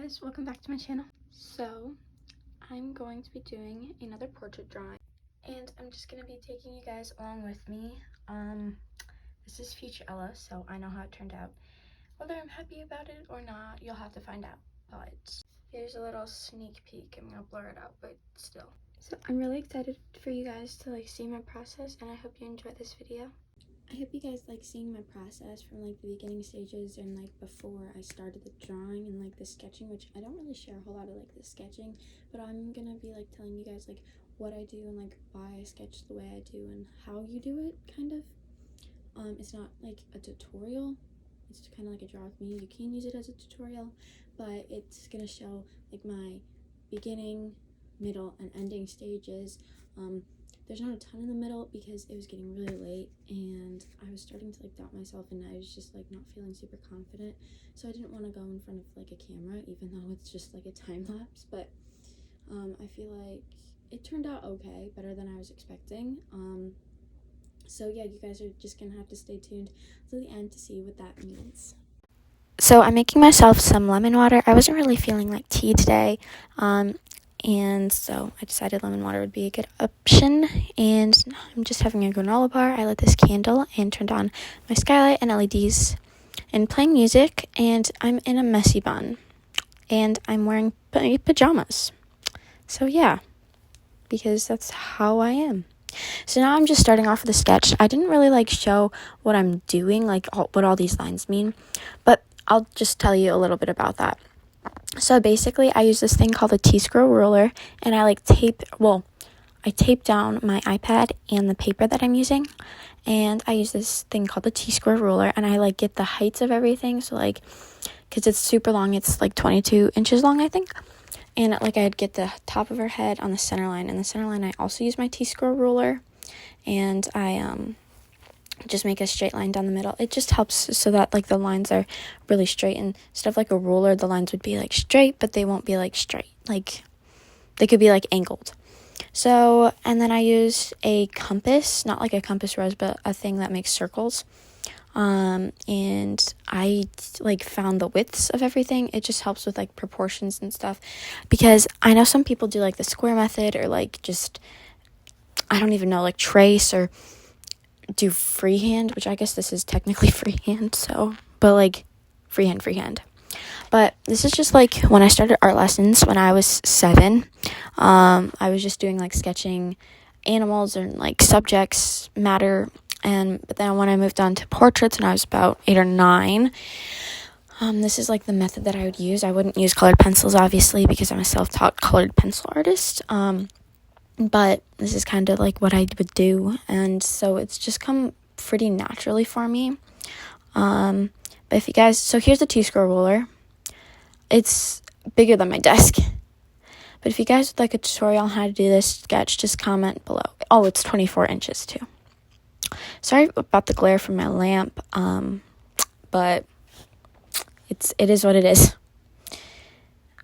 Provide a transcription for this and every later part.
guys, welcome back to my channel. So I'm going to be doing another portrait drawing, and I'm just going to be taking you guys along with me. This is future Ella, so I know how it turned out. Whether I'm happy about it or not, you'll have to find out. But here's a little sneak peek. I'm going to blur it out, but still. So I'm really excited for you guys to see my process, and I hope you enjoy this video. I hope you guys like seeing my process from the beginning stages and before I started the drawing and the sketching, which I don't really share a whole lot of the sketching, but I'm gonna be telling you guys what I do and why I sketch the way I do and how you do it, kind of. It's not a tutorial, it's kind of a draw with me. You can use it as a tutorial, but it's gonna show my beginning, middle, and ending stages. There's not a ton in the middle because it was getting really late and I was starting to doubt myself, and I was just not feeling super confident, so I didn't want to go in front of a camera, even though it's just a time lapse. But I feel like it turned out okay, better than I was expecting. So yeah, you guys are just gonna have to stay tuned to the end to see what that means. So I'm making myself some lemon water. I wasn't really feeling like tea today, and so I decided lemon water would be a good option. And I'm just having a granola bar. I lit this candle and turned on my skylight and LEDs and playing music, and I'm in a messy bun and I'm wearing pajamas. So yeah, because that's how I am. So now I'm just starting off with a sketch. I didn't really show what I'm doing, what all these lines mean, but I'll just tell you a little bit about that. So basically, I use this thing called a T-scroll ruler, and I tape down my iPad and the paper that I'm using, and I use this thing called the T-scroll ruler, and I get the heights of everything. So because it's super long, it's 22 inches long, I think. And I'd get the top of her head on the center line, and the center line I also use my T-scroll ruler, and I just make a straight line down the middle. It just helps so that the lines are really straight, and instead of a ruler, the lines would be straight, but they won't be straight. They could be angled. So, and then I use a compass, not a compass rose, but a thing that makes circles. And I found the widths of everything. It just helps with proportions and stuff, because I know some people do the square method, or just, I don't even know, trace or do freehand, which I guess this is technically freehand, so, but freehand. But this is just when I started art lessons when I was 7. I was just doing sketching animals and subjects matter. But then when I moved on to portraits and I was about 8 or 9, this is the method that I would use. I wouldn't use colored pencils, obviously, because I'm a self-taught colored pencil artist. But this is kind of what I would do, and so it's just come pretty naturally for me. But if you guys, so here's the T-scroll ruler. It's bigger than my desk. But if you guys would like a tutorial on how to do this sketch, just comment below. Oh, it's 24 inches too. Sorry about the glare from my lamp, but it is what it is.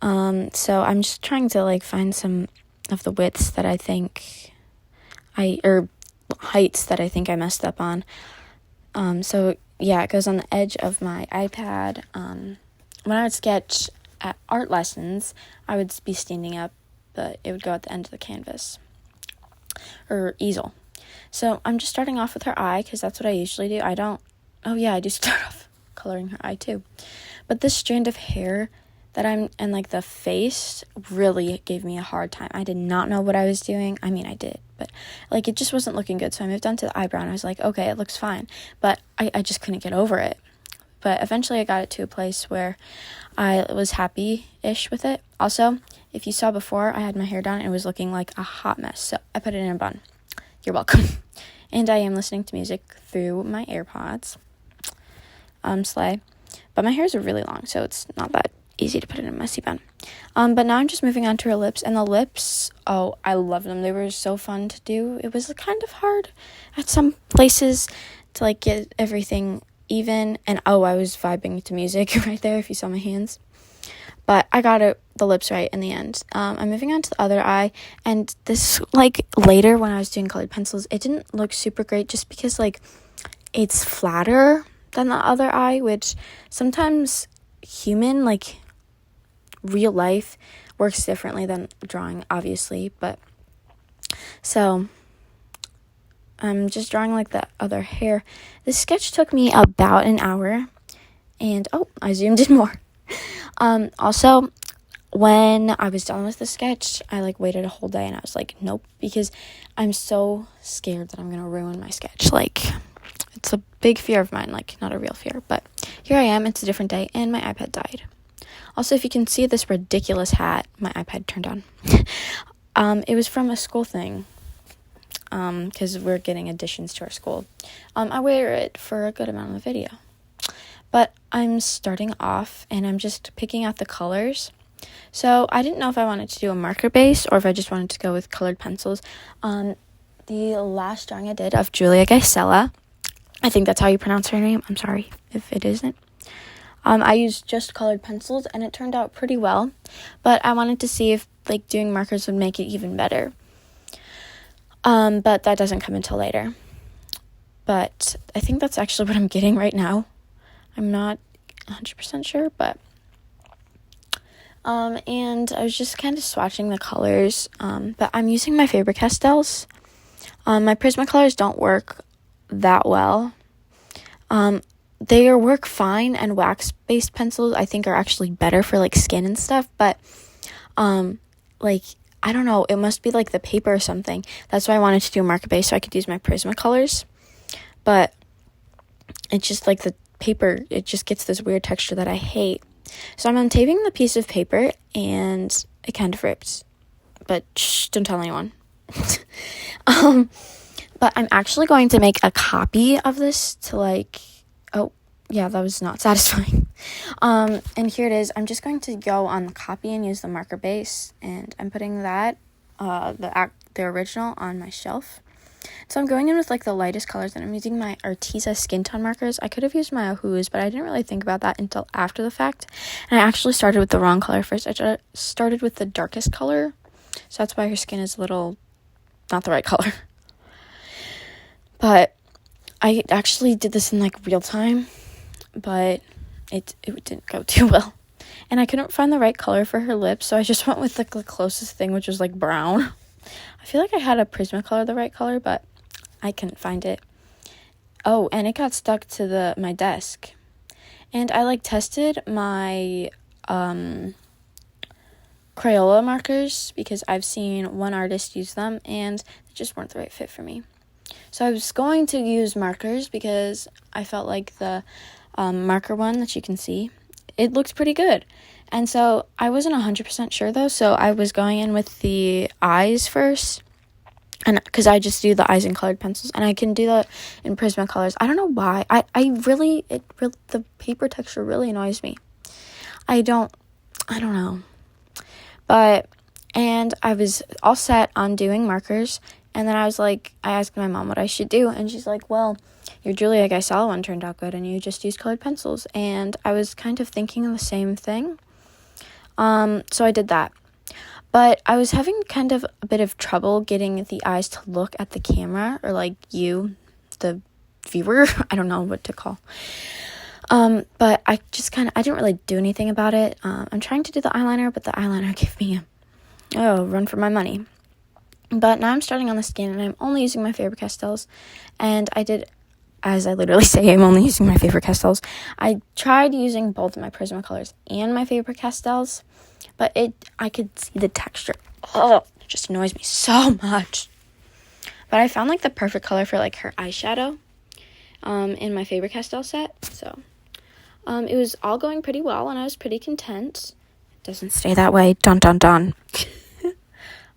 So I'm just trying to find some of the widths that I think heights that I think I messed up on. So yeah, it goes on the edge of my iPad. When I would sketch at art lessons, I would be standing up, but it would go at the end of the canvas or easel. So I'm just starting off with her eye, because that's what I usually do. I do start off coloring her eye too. But this strand of hair that I'm, and the face really gave me a hard time. I did not know what I was doing. I mean, I did, but it just wasn't looking good. So I moved on to the eyebrow, and I was okay, it looks fine. But I just couldn't get over it. But eventually I got it to a place where I was happy-ish with it. Also, if you saw before, I had my hair down and it was looking like a hot mess. So I put it in a bun. You're welcome. And I am listening to music through my AirPods. Slay. But my hairs are really long, so it's not that easy to put in a messy bun. But now I'm just moving on to her lips. And the lips, oh, I love them. They were so fun to do. It was kind of hard at some places to get everything even. And I was vibing to music right there if you saw my hands. But I got the lips right in the end. I'm moving on to the other eye, and this, later when I was doing colored pencils, it didn't look super great just because, it's flatter than the other eye, which sometimes human, real life works differently than drawing, obviously, but so I'm just drawing like the other hair. This sketch took me about an hour, and I zoomed in more. Also, when I was done with the sketch, I like waited a whole day, and I was like, nope, because I'm so scared that I'm gonna ruin my sketch. Like, it's a big fear of mine, like not a real fear, but here I am. It's a different day, and my iPad died. Also, if you can see this ridiculous hat, my iPad turned on. It was from a school thing, because we're getting additions to our school. I wear it for a good amount of the video. But I'm starting off, and I'm just picking out the colors. So I didn't know if I wanted to do a marker base, or if I just wanted to go with colored pencils. The last drawing I did of Julia Gisela, I think that's how you pronounce her name. I'm sorry if it isn't. I used just colored pencils, and it turned out pretty well. But I wanted to see if like doing markers would make it even better. But that doesn't come until later. But I think that's actually what I'm getting right now. I'm not 100% sure, but and I was just kind of swatching the colors. But I'm using my Faber-Castells. My Prismacolors don't work that well. They work fine, and wax-based pencils I think are actually better for like skin and stuff, but like I don't know, it must be like the paper or something. That's why I wanted to do a marker base so I could use my Prismacolors. But it's just like the paper, it just gets this weird texture that I hate. So I'm untaping the piece of paper, and it kind of ripped. But shh, don't tell anyone. But I'm actually going to make a copy of this to like, yeah, that was not satisfying. And here it is. I'm just going to go on the copy and use the marker base, and I'm putting that, the original on my shelf. So I'm going in with like the lightest colors, and I'm using my Arteza skin tone markers. I could have used my Ohu's, but I didn't really think about that until after the fact. And I actually started with the wrong color first. I started with the darkest color, so that's why her skin is a little not the right color. But I actually did this in like real time, but it didn't go too well. And I couldn't find the right color for her lips, so I just went with the closest thing, which was like brown. I feel like I had a Prismacolor the right color, but I couldn't find it. Oh, and it got stuck to my desk. And I like tested my Crayola markers because I've seen one artist use them, and they just weren't the right fit for me. So I was going to use markers because I felt like the marker one that you can see, it looks pretty good. And so I wasn't 100% sure though, so I was going in with the eyes first, and because I just do the eyes in colored pencils, and I can do that in Prismacolors. I don't know why. The paper texture really annoys me. I don't know. And I was all set on doing markers, and then I asked my mom what I should do, and she's like, well, your Julia Gisela one turned out good, and you just used colored pencils. And I was kind of thinking the same thing. So I did that. But I was having kind of a bit of trouble getting the eyes to look at the camera, or like you, the viewer. I don't know what to call. But I didn't really do anything about it. I'm trying to do the eyeliner, but the eyeliner gave me a run for my money. But now I'm starting on the skin, and I'm only using my Faber-Castells. And I did, as I literally say, I'm only using my Faber-Castells. I tried using both my Prismacolors and my Faber-Castells, but I could see the texture. Oh, it just annoys me so much. But I found like the perfect color for like her eyeshadow in my Faber-Castell set. So it was all going pretty well, and I was pretty content. It doesn't stay that way. Dun dun dun.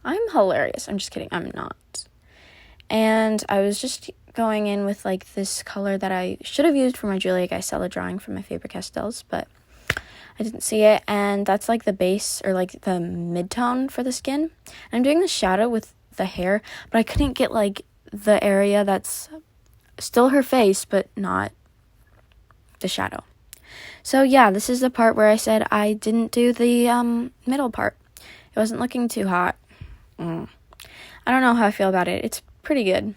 I'm hilarious. I'm just kidding. I'm not. And I was just going in with like this color that I should have used for my Julia Gisela drawing from my Faber-Castells, but I didn't see it. And that's like the base, or like the mid-tone for the skin. And I'm doing the shadow with the hair, but I couldn't get like the area that's still her face, but not the shadow. So yeah, this is the part where I said I didn't do the middle part. It wasn't looking too hot. I don't know how I feel about it. It's pretty good,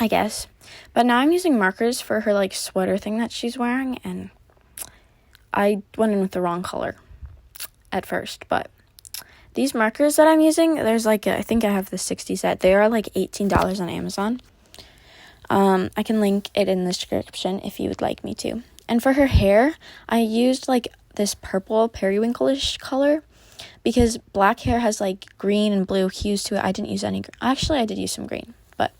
I guess. But now I'm using markers for her like sweater thing that she's wearing, and I went in with the wrong color. at first, but these markers that I'm using, there's like, I think I have the 60 set. They are like $18 on Amazon. I can link it in the description if you would like me to. And for her hair, I used like this purple periwinkle-ish color because black hair has like green and blue hues to it. I didn't use any green. Actually, I did use some green, but.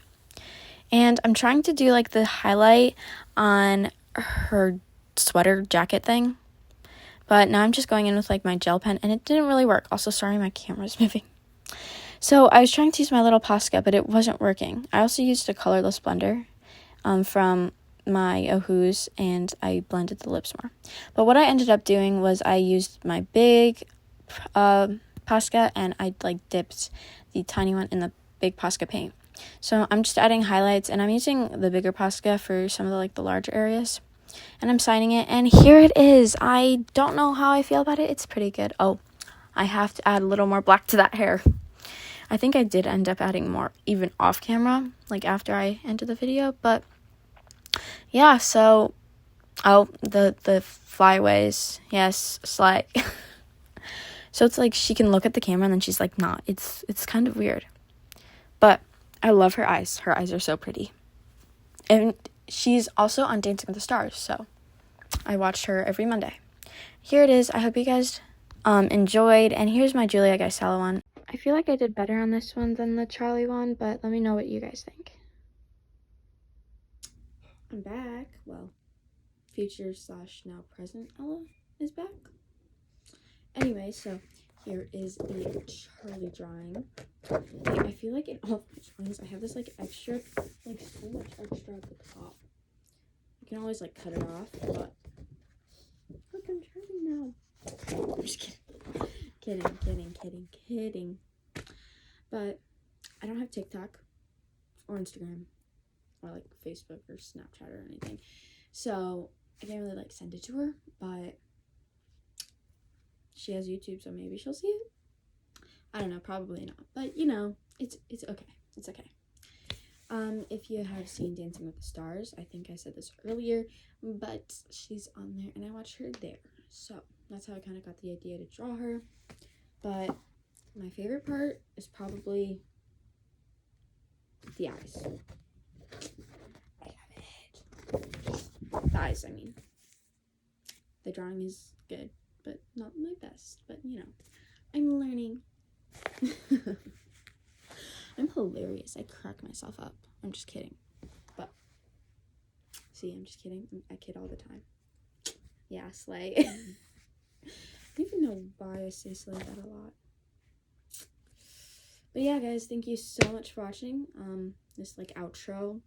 And I'm trying to do like the highlight on her sweater jacket thing. But now I'm just going in with like my gel pen, and it didn't really work. Also, sorry, my camera's moving. So I was trying to use my little Posca, but it wasn't working. I also used a colorless blender from my Ohu's, and I blended the lips more. But what I ended up doing was I used my big Posca, and I like dipped the tiny one in the big Posca paint. So I'm just adding highlights, and I'm using the bigger Posca for some of the like the larger areas. And I'm signing it, and here it is. I don't know how I feel about it. It's pretty good. Oh, I have to add a little more black to that hair. I think I did end up adding more even off camera, like after I ended the video. But yeah, so the flyaways, yes, slay. So it's like she can look at the camera and then she's like, nah. It's kind of weird, but I love her eyes. Her eyes are so pretty, and she's also on Dancing with the Stars, so I watched her every Monday. Here it is. I hope you guys enjoyed, and here's my Julia Gaisala one. I feel like I did better on this one than the Charli one, but let me know what you guys think. I'm back. Well, future / now present Ella is back. Anyway, so here is the Charli drawing. I feel like in all drawings I have this like extra, like so much extra at the top. You can always like cut it off, but look, I'm Charli now. I'm just kidding. But I don't have TikTok or Instagram or like Facebook or Snapchat or anything, so I can't really like send it to her. But she has YouTube, so maybe she'll see it. I don't know, probably not, but you know, it's okay. It's okay. If you have seen Dancing with the Stars, I think I said this earlier, but she's on there and I watched her there. So that's how I kind of got the idea to draw her. But my favorite part is probably the eyes. I have it. The eyes, I mean. The drawing is good, but not my best. But you know, I'm learning. I'm hilarious. I crack myself up. I'm just kidding. But see, I'm just kidding. I kid all the time. Yeah, slay. I don't even know why I say slay that a lot. But yeah, guys, thank you so much for watching. This like outro.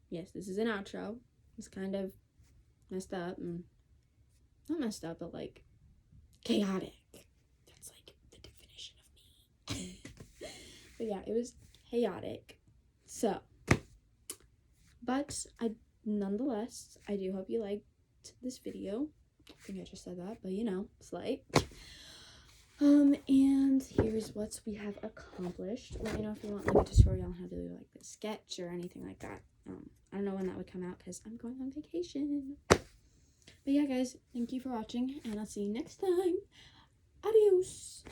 Yes, this is an outro. It's kind of messed up, and not messed up, but like chaotic. That's like the definition of me. But yeah, it was chaotic. So, but nonetheless, I do hope you liked this video. I think I just said that, but you know, slay. And here's what we have accomplished. Let me know if you want like a tutorial on how to do like the sketch or anything like that. I don't know when that would come out because I'm going on vacation. But yeah, guys, thank you for watching, and I'll see you next time. Adios.